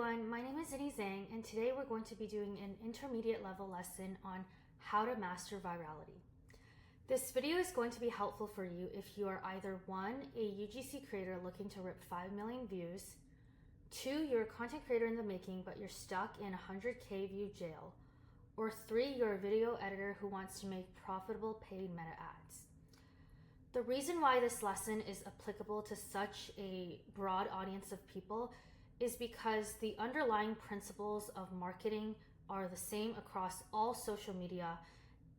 everyone, my name is Zinni Zhang, and today we're going to be doing an intermediate level lesson on how to master virality. This video is going to be helpful for you if you are either 1, a UGC creator looking to rip 5 million views, 2, you're a content creator in the making but you're stuck in 100K view jail, or 3, you're a video editor who wants to make profitable paid meta ads. The reason why this lesson is applicable to such a broad audience of people is because the underlying principles of marketing are the same across all social media,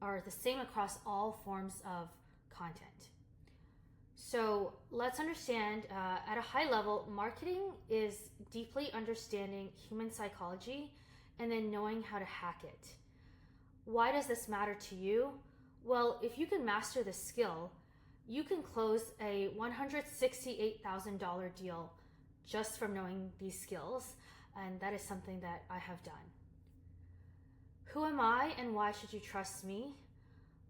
are the same across all forms of content. So let's understand at a high level, marketing is deeply understanding human psychology and then knowing how to hack it. Why does this matter to you? Well, if you can master this skill, you can close a $168,000 deal just from knowing these skills, and that is something that I have done. Who am I and why should you trust me?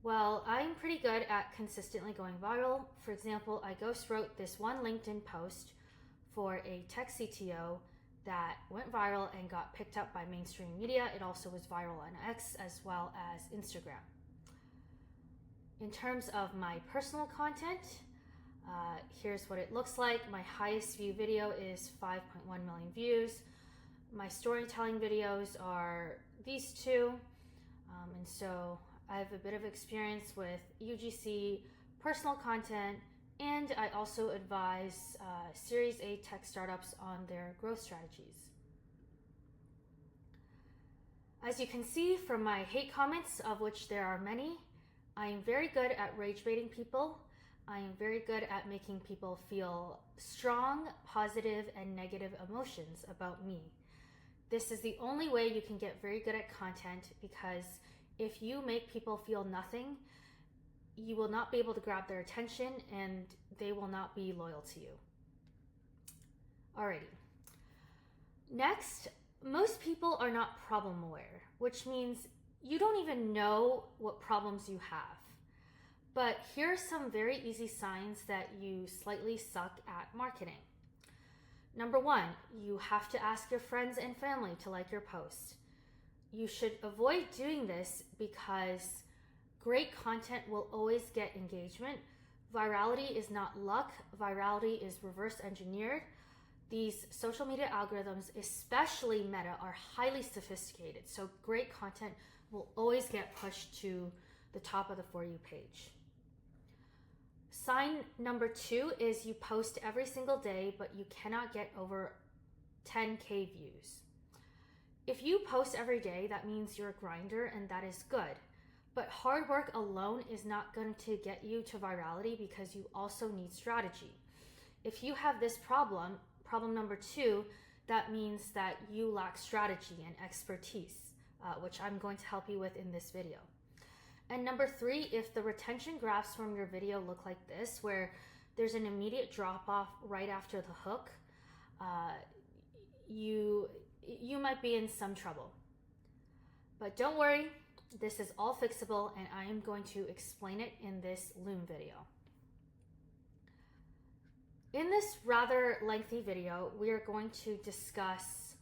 Well, I'm pretty good at consistently going viral. For example, I ghost wrote this one LinkedIn post for a tech CTO that went viral and got picked up by mainstream media. It also was viral on X as well as Instagram. In terms of my personal content, here's what it looks like. My highest view video is 5.1 million views. My storytelling videos are these two. And so I have a bit of experience with UGC, personal content, and I also advise Series A tech startups on their growth strategies. As you can see from my hate comments, of which there are many, I am very good at rage baiting people. I am very good at making people feel strong, positive, and negative emotions about me. This is the only way you can get very good at content, because if you make people feel nothing, you will not be able to grab their attention and they will not be loyal to you. Alrighty. Next, most people are not problem aware, which means you don't even know what problems you have. But here are some very easy signs that you slightly suck at marketing. Number 1, you have to ask your friends and family to like your post. You should avoid doing this because great content will always get engagement. Virality is not luck. Virality is reverse engineered. These social media algorithms, especially Meta, are highly sophisticated. So great content will always get pushed to the top of the For You page. Sign number 2 is you post every single day, but you cannot get over 10K views. If you post every day, that means you're a grinder, and that is good. But hard work alone is not going to get you to virality, because you also need strategy. If you have this problem number 2, that means that you lack strategy and expertise, which I'm going to help you with in this video. And number 3, if the retention graphs from your video look like this, where there's an immediate drop off right after the hook, you might be in some trouble. But don't worry, this is all fixable, and I am going to explain it in this Loom video. In this rather lengthy video, we are going to discuss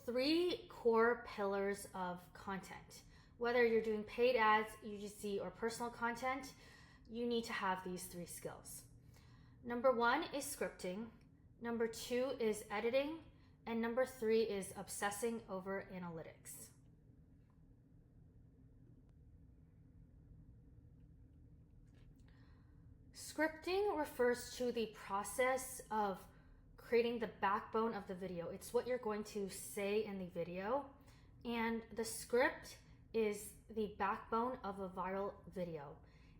3 core pillars of content. Whether you're doing paid ads, UGC, or personal content, you need to have these 3 skills. Number 1 is scripting. Number 2 is editing. And number 3 is obsessing over analytics. Scripting refers to the process of creating the backbone of the video. It's what you're going to say in the video. And the script is the backbone of a viral video.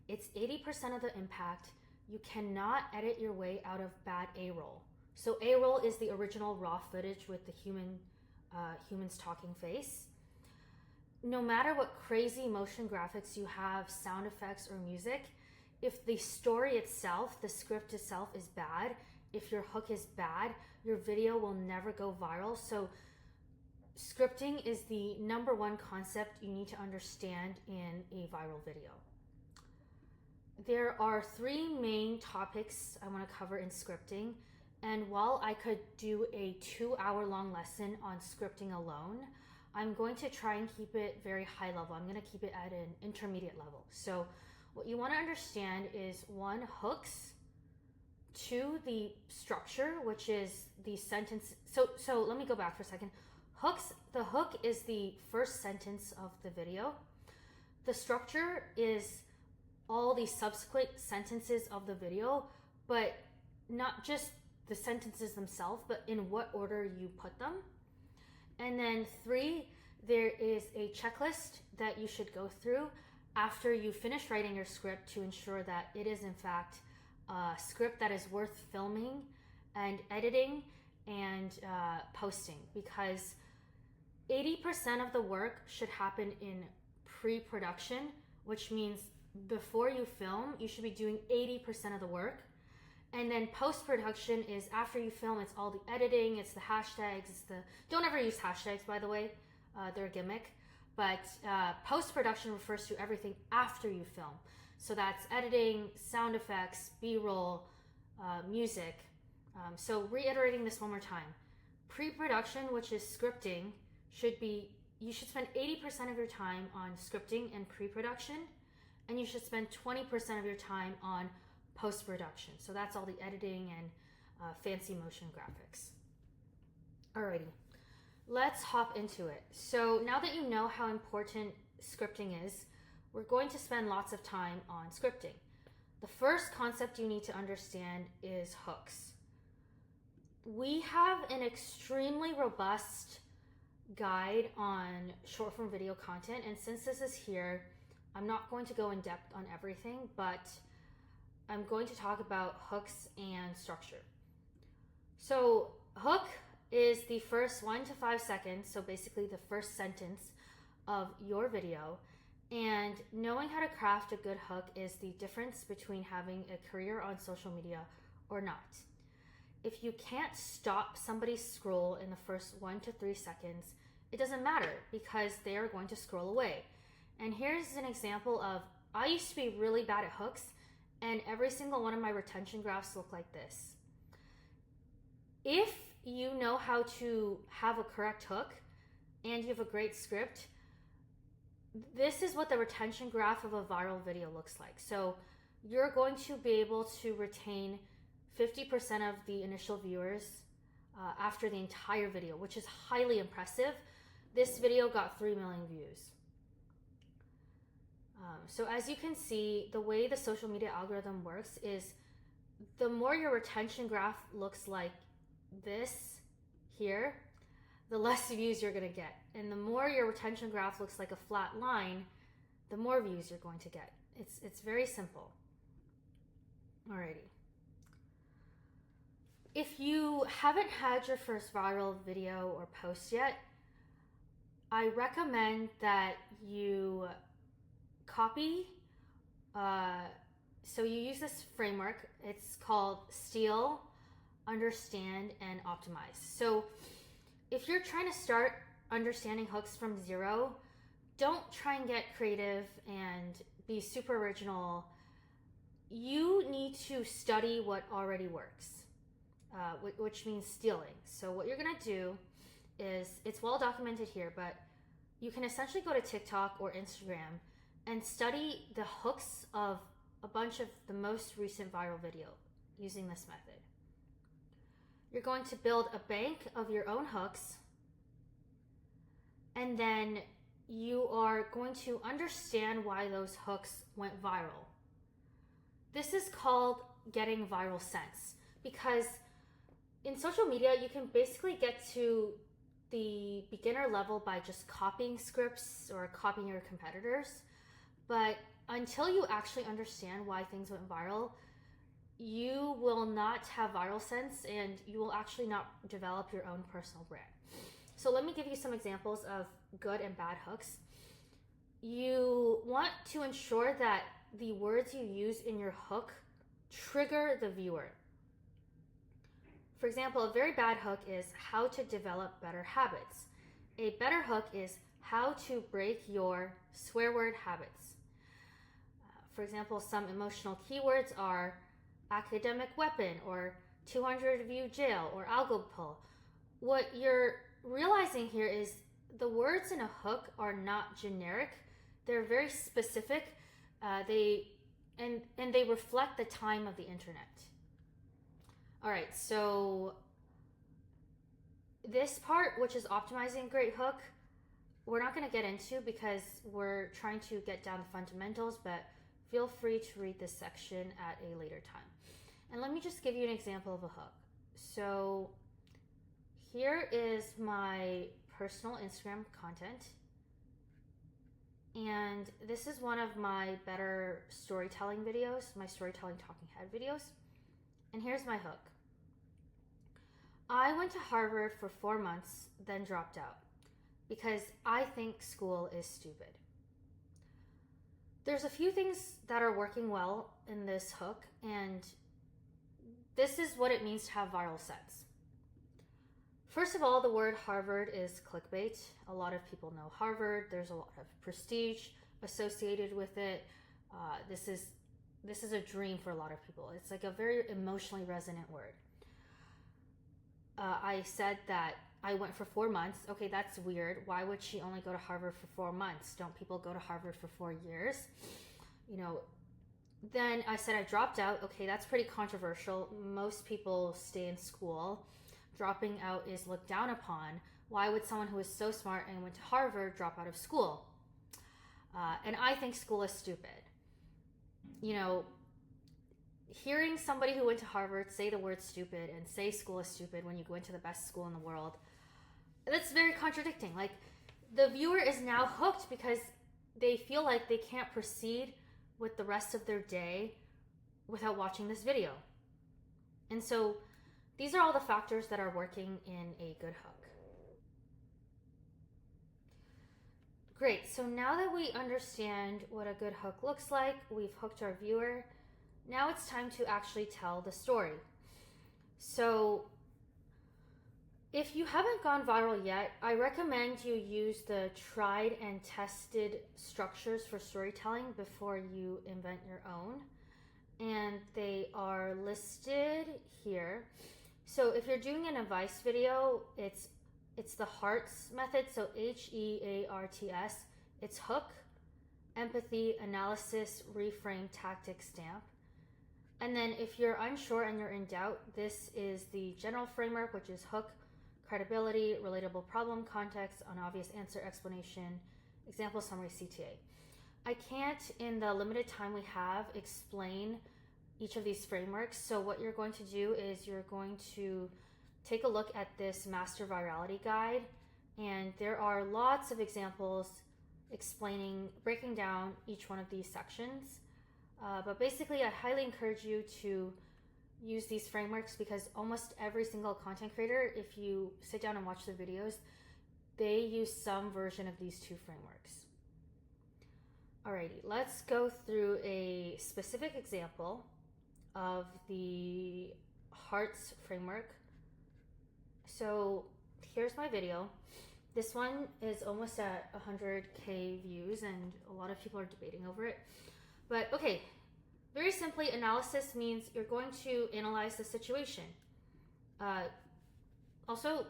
It's 80% of the impact. You cannot edit your way out of bad A-roll. So A-roll is the original raw footage with the human's talking face. No matter what crazy motion graphics you have, sound effects, or music, if the story itself, the script itself is bad, if your hook is bad, your video will never go viral. So scripting is the number 1 concept you need to understand in a viral video. There are 3 main topics I want to cover in scripting. And while I could do a 2-hour-long lesson on scripting alone, I'm going to try and keep it very high level. I'm going to keep it at an intermediate level. So what you want to understand is, one, hooks; two, the structure, which is the sentence. So let me go back for a second. Hooks, the hook is the first sentence of the video. The structure is all the subsequent sentences of the video, but not just the sentences themselves, but in what order you put them. And then three, there is a checklist that you should go through after you finish writing your script to ensure that it is in fact a script that is worth filming and editing and posting, because 80% of the work should happen in pre-production, which means before you film, you should be doing 80% of the work. And then post-production is after you film. It's all the editing, it's the hashtags, don't ever use hashtags, by the way, they're a gimmick. But post-production refers to everything after you film. So that's editing, sound effects, B-roll, music. So reiterating this one more time. Pre-production, which is scripting, you should spend 80% of your time on scripting and pre-production, and you should spend 20% of your time on post-production. So that's all the editing and fancy motion graphics. Alrighty, let's hop into it. So now that you know how important scripting is, we're going to spend lots of time on scripting. The first concept you need to understand is hooks. We have an extremely robust guide on short form video content, and since this is here, I'm not going to go in depth on everything, but I'm going to talk about hooks and structure. So hook is the first 1 to 5 seconds, so basically the first sentence of your video. And knowing how to craft a good hook is the difference between having a career on social media or not. If you can't stop somebody's scroll in the first 1 to 3 seconds, it doesn't matter, because they are going to scroll away. And here's an example of, I used to be really bad at hooks, and every single one of my retention graphs look like this. If you know how to have a correct hook and you have a great script, this is what the retention graph of a viral video looks like. So you're going to be able to retain 50% of the initial viewers after the entire video, which is highly impressive. This video got 3 million views. So as you can see, the way the social media algorithm works is, the more your retention graph looks like this here, the less views you're going to get. And the more your retention graph looks like a flat line, the more views you're going to get. It's very simple. Alrighty. If you haven't had your first viral video or post yet, I recommend that you copy. So you use this framework. It's called Steal, Understand, and Optimize. So if you're trying to start understanding hooks from zero, don't try and get creative and be super original. You need to study what already works, which means stealing. So what you're gonna do is, it's well documented here, but you can essentially go to TikTok or Instagram and study the hooks of a bunch of the most recent viral video using this method. You're going to build a bank of your own hooks, and then you are going to understand why those hooks went viral. This is called getting viral sense, because in social media, you can basically get to the beginner level by just copying scripts or copying your competitors. But until you actually understand why things went viral, you will not have viral sense, and you will actually not develop your own personal brand. So let me give you some examples of good and bad hooks. You want to ensure that the words you use in your hook trigger the viewer. For example, a very bad hook is how to develop better habits. A better hook is how to break your swear word habits. For example, some emotional keywords are academic weapon or 200 of you jail, or I'll go pull. What you're realizing here is the words in a hook are not generic. They're very specific. They reflect the time of the internet. All right, so this part, which is optimizing a great hook, we're not going to get into because we're trying to get down the fundamentals, but feel free to read this section at a later time. And let me just give you an example of a hook. So here is my personal Instagram content. And this is one of my better storytelling videos, my storytelling talking head videos. And here's my hook. I went to Harvard for 4 months, then dropped out because I think school is stupid. There's a few things that are working well in this hook, and this is what it means to have viral sense. First of all, the word Harvard is clickbait. A lot of people know Harvard. There's a lot of prestige associated with it. This is a dream for a lot of people. It's like a very emotionally resonant word. I said that I went for 4 months. Okay, that's weird. Why would she only go to Harvard for 4 months? Don't people go to Harvard for 4 years? Then I said I dropped out. Okay, that's pretty controversial. Most people stay in school. Dropping out is looked down upon. Why would someone who is so smart and went to Harvard drop out of school? And I think school is stupid. Hearing somebody who went to Harvard say the word stupid and say school is stupid when you go into the best school in the world, that's very contradicting. Like, the viewer is now hooked because they feel like they can't proceed with the rest of their day without watching this video. And so these are all the factors that are working in a good hook. Great, so now that we understand what a good hook looks like, we've hooked our viewer, now it's time to actually tell the story. So if you haven't gone viral yet, I recommend you use the tried and tested structures for storytelling before you invent your own. And they are listed here. So if you're doing an advice video, it's the HEARTS method, so HEARTS. It's hook, empathy, analysis, reframe, tactic, stamp. And then if you're unsure and you're in doubt, this is the general framework, which is hook, credibility, relatable problem, context, unobvious answer, explanation, example, summary, CTA. I can't, in the limited time we have, explain each of these frameworks. So what you're going to do is you're going to take a look at this master virality guide, and there are lots of examples breaking down each one of these sections. But basically, I highly encourage you to use these frameworks because almost every single content creator, if you sit down and watch the videos, they use some version of these two frameworks. Alrighty, let's go through a specific example of the HEARTS framework. So here's my video. This one is almost at 100K views and a lot of people are debating over it. But okay, very simply, analysis means you're going to analyze the situation. Also,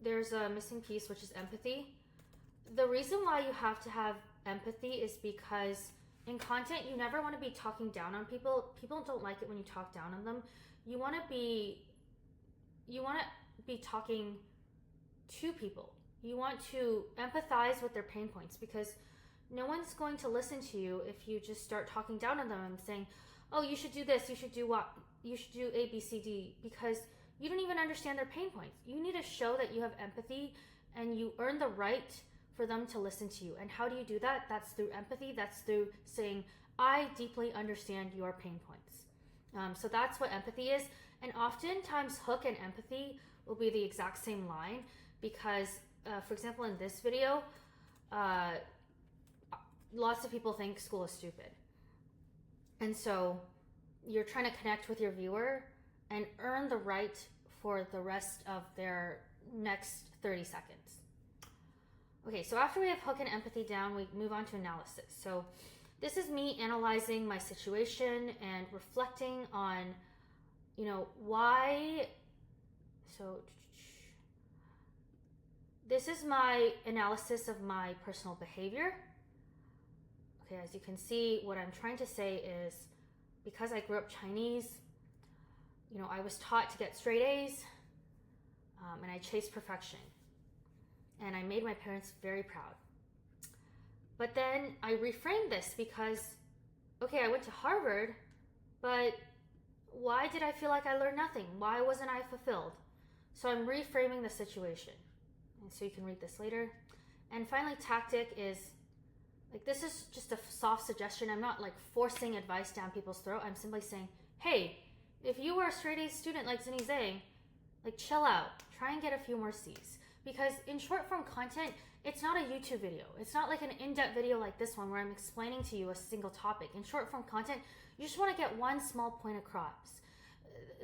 there's a missing piece, which is empathy. The reason why you have to have empathy is because in content, you never want to be talking down on people. People don't like it when you talk down on them. You want to be talking to people. You want to empathize with their pain points because no one's going to listen to you if you just start talking down on them and saying, oh, you should do this, you should do what, you should do A, B, C, D, because you don't even understand their pain points. You need to show that you have empathy and you earn the right for them to listen to you. And how do you do that? That's through empathy. That's through saying, I deeply understand your pain points. So that's what empathy is. And oftentimes hook and empathy will be the exact same line because, for example, in this video, lots of people think school is stupid. And so you're trying to connect with your viewer and earn the right for the rest of their next 30 seconds. Okay, so after we have hook and empathy down, we move on to analysis. So this is me analyzing my situation and reflecting on why. So this is my analysis of my personal behavior. Okay, as you can see, what I'm trying to say is, because I grew up Chinese, I was taught to get straight A's, and I chased perfection. And I made my parents very proud. But then I reframed this because, okay, I went to Harvard, but why did I feel like I learned nothing? Why wasn't I fulfilled? So I'm reframing the situation. And so you can read this later. And finally, tactic is, this is just a soft suggestion. I'm not forcing advice down people's throat. I'm simply saying, hey, if you were a straight A student like Zinni Zhang, chill out. Try and get a few more C's. Because in short form content, it's not a YouTube video. It's not like an in-depth video like this one where I'm explaining to you a single topic. In short form content, you just want to get one small point across.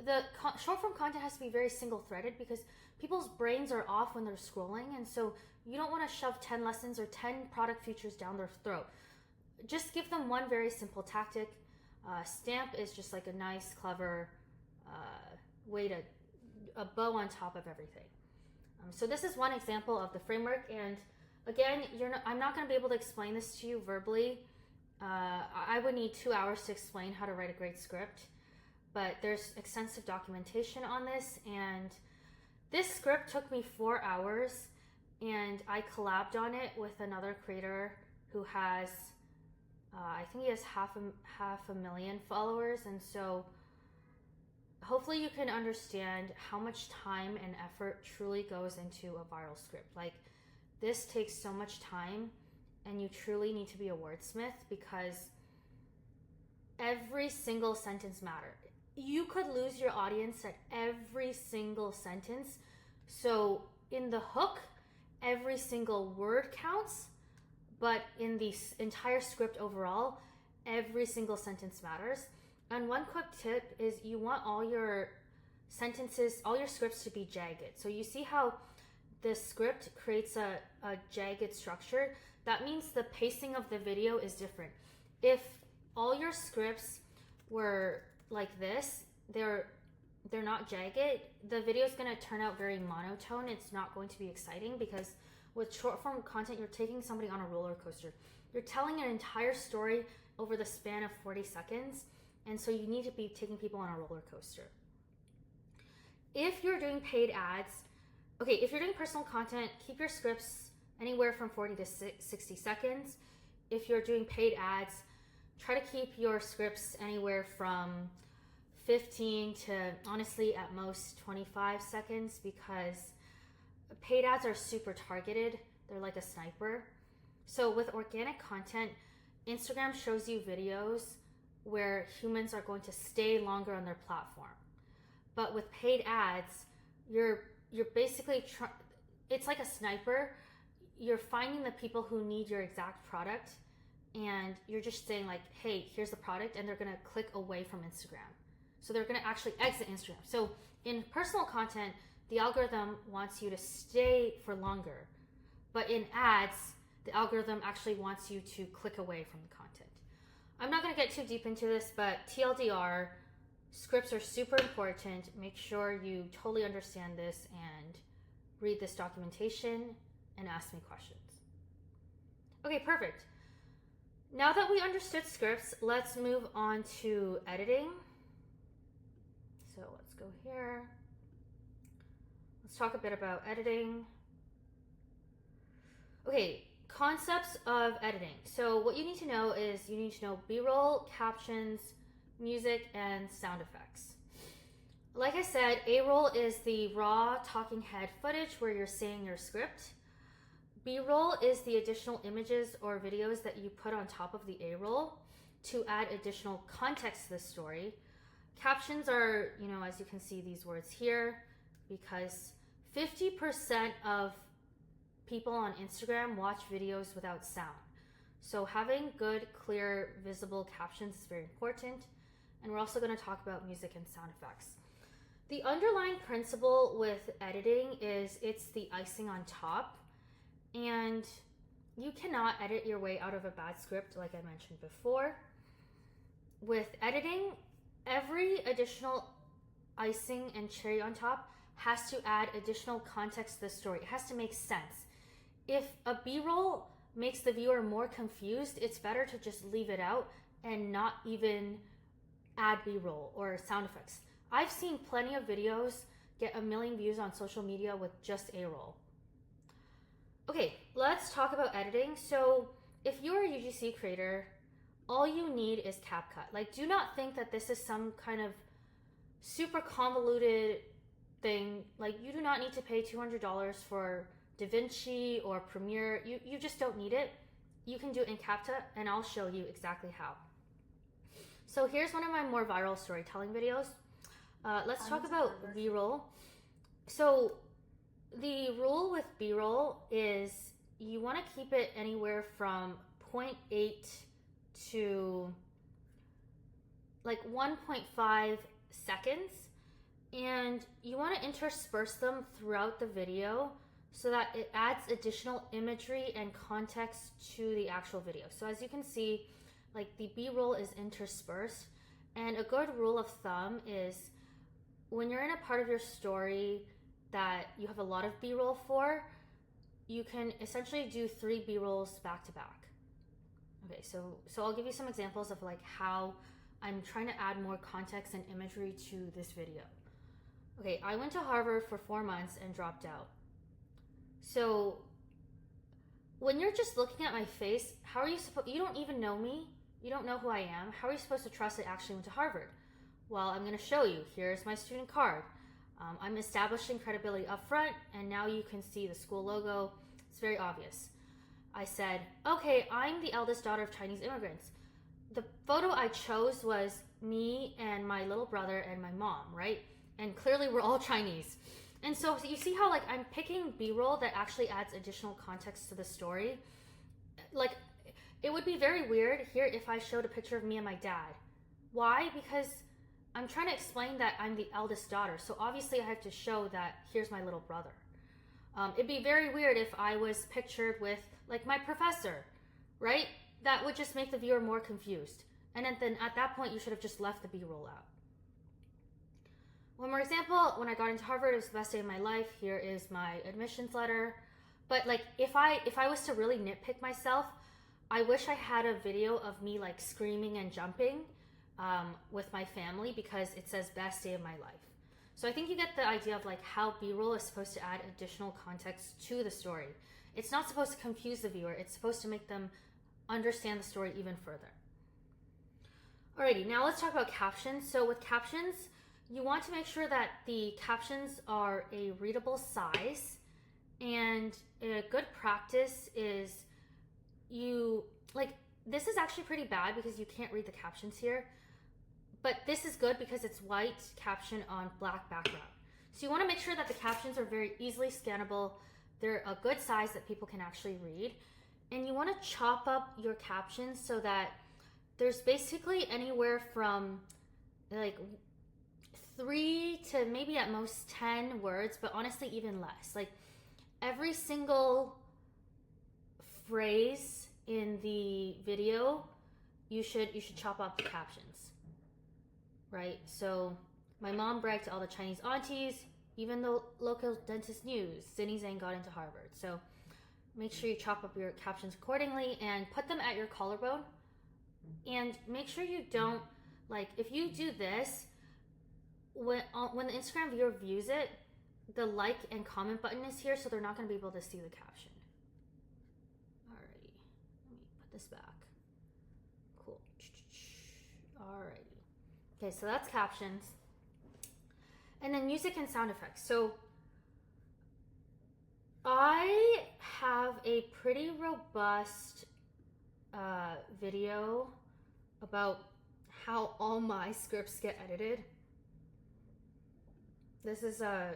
The short form content has to be very single-threaded because people's brains are off when they're scrolling, and so you don't want to shove 10 lessons or 10 product features down their throat. Just give them one very simple tactic. Stamp is just a nice, clever way to a bow on top of everything. So this is one example of the framework, and again, I'm not going to be able to explain this to you verbally. I would need 2 hours to explain how to write a great script, but there's extensive documentation on this, and this script took me 4 hours, and I collabed on it with another creator who has, I think he has half a million followers, and so hopefully you can understand how much time and effort truly goes into a viral script. This takes so much time, and you truly need to be a wordsmith because every single sentence matters. You could lose your audience at every single sentence. So in the hook, every single word counts, but in the entire script overall, every single sentence matters. And one quick tip is you want all your sentences, all your scripts to be jagged. So you see how the script creates a jagged structure? That means the pacing of the video is different. If all your scripts were like this, they're not jagged, the video is going to turn out very monotone. It's not going to be exciting because with short form content, you're taking somebody on a roller coaster. You're telling an entire story over the span of 40 seconds. And so you need to be taking people on a roller coaster. If you're doing paid ads, if you're doing personal content, keep your scripts anywhere from 40 to 60 seconds. If you're doing paid ads, try to keep your scripts anywhere from 15 to, honestly, at most 25 seconds because paid ads are super targeted. They're like a sniper. So with organic content, Instagram shows you videos where humans are going to stay longer on their platform. But with paid ads, you're basically, it's like a sniper. You're finding the people who need your exact product, and you're just saying hey, here's the product, and they're gonna click away from Instagram. So they're gonna actually exit Instagram. So in personal content, the algorithm wants you to stay for longer. But in ads, the algorithm actually wants you to click away from the content. I'm not going to get too deep into this, but TLDR, scripts are super important. Make sure you totally understand this and read this documentation and ask me questions. Okay, perfect. Now that we understood scripts, let's move on to editing. So let's go here. Let's talk a bit about editing. Okay. Concepts of editing. So what you need to know is you need to know B-roll, captions, music, and sound effects. Like I said, A-roll is the raw talking head footage where you're saying your script. B-roll is the additional images or videos that you put on top of the A-roll to add additional context to the story. Captions are, as you can see these words here, because 50% of people on Instagram watch videos without sound. So having good, clear, visible captions is very important. And we're also going to talk about music and sound effects. The underlying principle with editing is it's the icing on top. And you cannot edit your way out of a bad script, like I mentioned before. With editing, every additional icing and cherry on top has to add additional context to the story. It has to make sense. If a B-roll makes the viewer more confused, it's better to just leave it out and not even add B-roll or sound effects. I've seen plenty of videos get 1 million views on social media with just A-roll. Okay, let's talk about editing. So if you're a UGC creator, all you need is CapCut. Like, do not think that this is some kind of super convoluted thing. Like, you do not need to pay $200 for DaVinci or Premiere. You just don't need it. You can do it in CapCut, and I'll show you exactly how. So here's one of my more viral storytelling videos. Let's talk about B-roll. So the rule with B-roll is you want to keep it anywhere from 0.8 to like 1.5 seconds, and you want to intersperse them throughout the video so that it adds additional imagery and context to the actual video. So as you can see, like the B-roll is interspersed, and a good rule of thumb is when you're in a part of your story that you have a lot of B-roll for, you can essentially do 3 B-rolls back to back. Okay, so I'll give you some examples of like how I'm trying to add more context and imagery to this video. Okay, I went to Harvard for 4 months and dropped out. So when you're just looking at my face, how are you supposed, you don't even know me, you don't know who I am, how are you supposed to trust I actually went to Harvard? Well, I'm going to show you. Here's my student card. I'm establishing credibility up front, and now you can see the school logo. It's very obvious. I said, okay, I'm the eldest daughter of Chinese immigrants. The photo I chose was me and my little brother and my mom, right? And clearly we're all Chinese. And so you see how like I'm picking B-roll that actually adds additional context to the story. Like it would be very weird here if I showed a picture of me and my dad. Why? Because I'm trying to explain that I'm the eldest daughter. So obviously I have to show that here's my little brother. It'd be very weird if I was pictured with like my professor, right? That would just make the viewer more confused. And then at that point, you should have just left the B-roll out. One more example, when I got into Harvard, it was the best day of my life. Here is my admissions letter. But like, if I was to really nitpick myself, I wish I had a video of me like screaming and jumping with my family because it says best day of my life. So I think you get the idea of like how B-roll is supposed to add additional context to the story. It's not supposed to confuse the viewer. It's supposed to make them understand the story even further. Alrighty, now let's talk about captions. So with captions, you want to make sure that the captions are a readable size, and a good practice is this is actually pretty bad because you can't read the captions here, but this is good because it's white caption on black background. So you want to make sure that the captions are very easily scannable. They're a good size that people can actually read. And you want to chop up your captions so that there's basically anywhere from like 3 to maybe at most 10 words, but honestly even less. Like every single phrase in the video, you should chop up the captions, right? So my mom bragged to all the Chinese aunties, even the local dentist news, Zinni Zhang got into Harvard. So make sure you chop up your captions accordingly and put them at your collarbone. And make sure you don't, like, if you do this, when the Instagram viewer views it, the like and comment button is here, so they're not going to be able to see the caption. Alrighty, let me put this back. Cool. Alrighty. Okay, so that's captions. And then music and sound effects. So I have a pretty robust video about how all my scripts get edited. This is a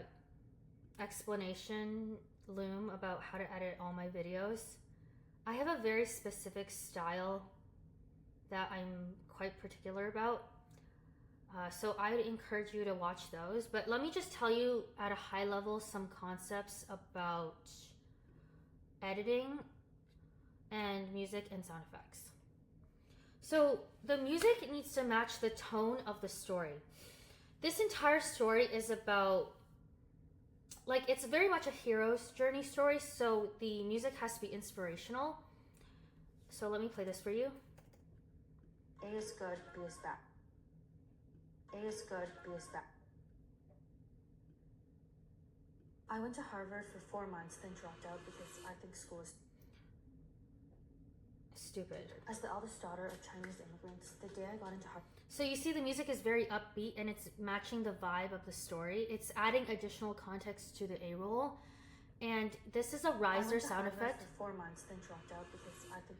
explanation loom about how to edit all my videos. I have a very specific style that I'm quite particular about. So I would encourage you to watch those. But let me just tell you at a high level some concepts about editing and music and sound effects. So the music needs to match the tone of the story. This entire story is about, like, it's very much a hero's journey story, so the music has to be inspirational. So let me play this for you. A is good, B is bad. A is good, B is bad. I went to Harvard for 4 months, then dropped out because I think school is stupid. As the eldest daughter of Chinese immigrants, the day I got into Harvard. So you see the music is very upbeat and it's matching the vibe of the story. It's adding additional context to the A-roll. And this is a riser sound effect. For 4 months, then dropped out because I think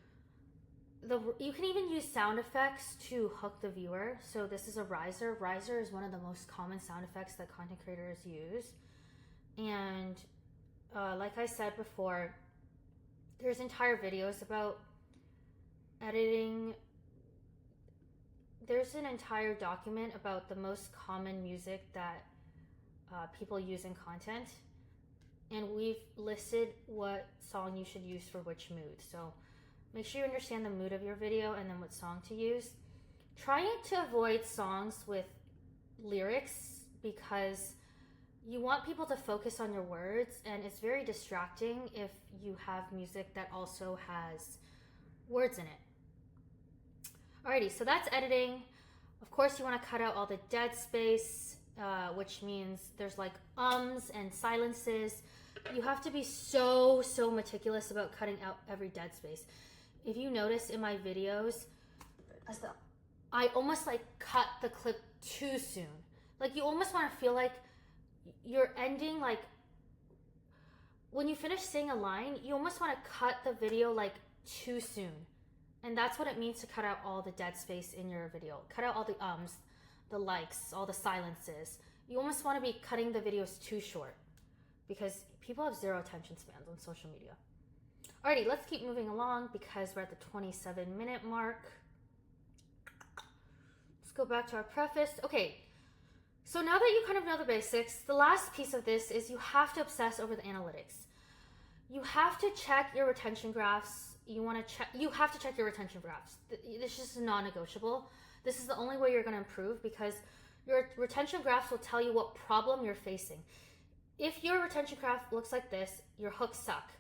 you can even use sound effects to hook the viewer. So this is a riser. Riser is one of the most common sound effects that content creators use. And like I said before, there's entire videos about editing. There's an entire document about the most common music that people use in content. And we've listed what song you should use for which mood. So make sure you understand the mood of your video and then what song to use. Try to avoid songs with lyrics because you want people to focus on your words, and it's very distracting if you have music that also has words in it. Alrighty, so that's editing. Of course, you want to cut out all the dead space, which means there's like ums and silences. You have to be so meticulous about cutting out every dead space. If you notice in my videos, I almost like cut the clip too soon. Like you almost want to feel like you're ending, like when you finish saying a line, you almost want to cut the video like too soon. And that's what it means to cut out all the dead space in your video. Cut out all the ums, the likes, all the silences. You almost want to be cutting the videos too short because people have zero attention spans on social media. Alrighty, let's keep moving along because we're at the 27-minute mark. Let's go back to our preface. Okay, so now that you kind of know the basics, the last piece of this is you have to obsess over the analytics. You have to check your retention graphs. You have to check your retention graphs. This is non-negotiable. This is the only way you're going to improve because your retention graphs will tell you what problem you're facing. If your retention graph looks like this, your hooks suck.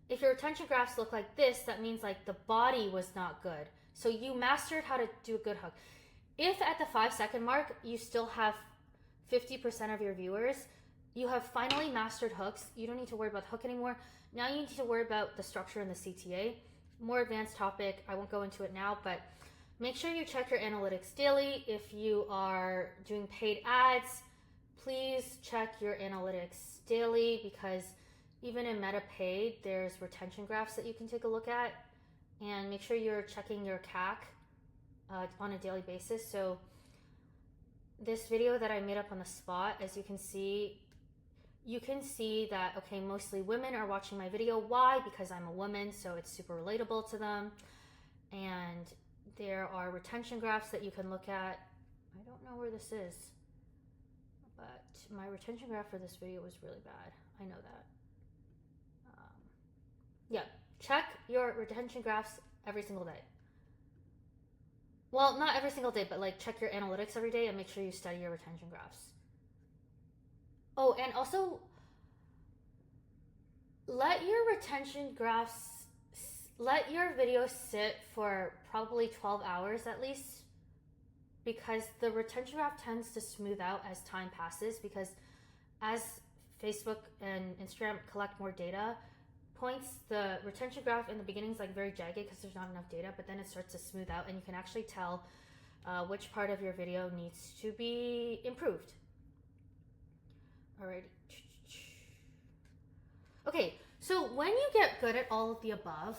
If your retention graphs look like this, that means like the body was not good. So you mastered how to do a good hook. If at the 5-second mark, you still have 50% of your viewers, you have finally mastered hooks. You don't need to worry about the hook anymore. Now you need to worry about the structure and the CTA. More advanced topic. I won't go into it now, but make sure you check your analytics daily. If you are doing paid ads, please check your analytics daily because even in Meta Paid, there's retention graphs that you can take a look at, and make sure you're checking your CAC on a daily basis. So this video that I made up on the spot, as you can see that, okay, mostly women are watching my video. Why? Because I'm a woman, so it's super relatable to them. And there are retention graphs that you can look at. I don't know where this is, but my retention graph for this video was really bad. I know that. Yeah, check your retention graphs every single day. Well, not every single day, but like check your analytics every day and make sure you study your retention graphs. Oh, and also let your retention graphs, let your video sit for probably 12 hours at least, because the retention graph tends to smooth out as time passes, because as Facebook and Instagram collect more data points, the retention graph in the beginning is like very jagged because there's not enough data, but then it starts to smooth out and you can actually tell which part of your video needs to be improved. Alrighty. Okay, so when you get good at all of the above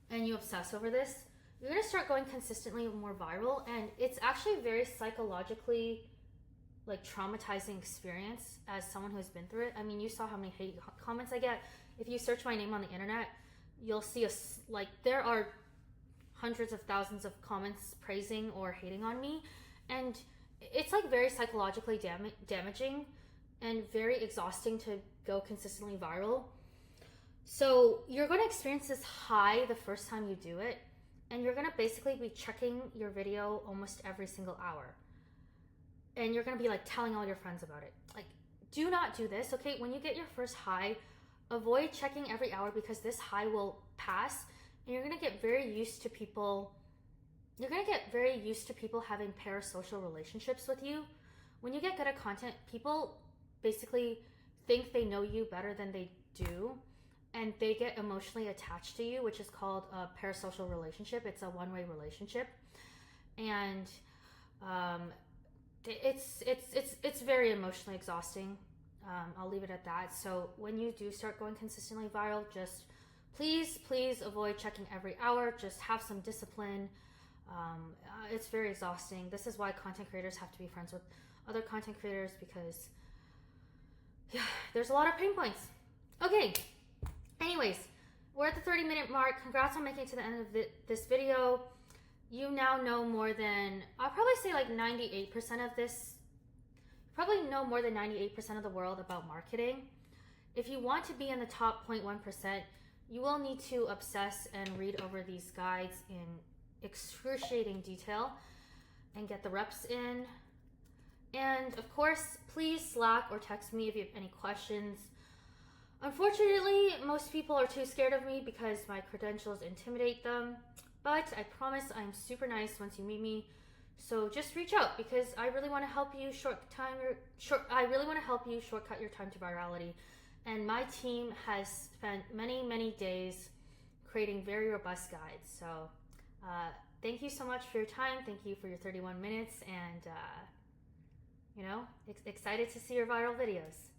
and you obsess over this, you're going to start going consistently more viral, and it's actually a very psychologically like traumatizing experience as someone who has been through it. I mean, you saw how many hate comments I get. If you search my name on the internet, you'll see there are hundreds of thousands of comments praising or hating on me, and it's like very psychologically damaging and very exhausting to go consistently viral. So you're going to experience this high the first time you do it, and you're going to basically be checking your video almost every single hour. and you're gonna be like telling all your friends about it. Like, do not do this, okay? When you get your first high, avoid checking every hour, because this high will pass and you're gonna get very used to people. You're gonna get very used to people having parasocial relationships with you. When you get good at content, people basically think they know you better than they do, and they get emotionally attached to you, which is called a parasocial relationship. It's a one-way relationship, and it's very emotionally exhausting. I'll leave it at that. So when you do start going consistently viral, just please avoid checking every hour. Just have some discipline. It's very exhausting. This is why content creators have to be friends with other content creators, because there's a lot of pain points. Okay, anyways, we're at the 30-minute mark. Congrats on making it to the end of this video. You now know more than, I'll probably say like 98% of this. You probably know more than 98% of the world about marketing. If you want to be in the top 0.1%, you will need to obsess and read over these guides in excruciating detail and get the reps in. And of course, please Slack or text me if you have any questions. Unfortunately, most people are too scared of me because my credentials intimidate them, but I promise I'm super nice once you meet me. So just reach out, because I really want to help you shortcut your time to virality. And my team has spent many days creating very robust guides. So thank you so much for your time. Thank you for your 31 minutes, and excited to see your viral videos.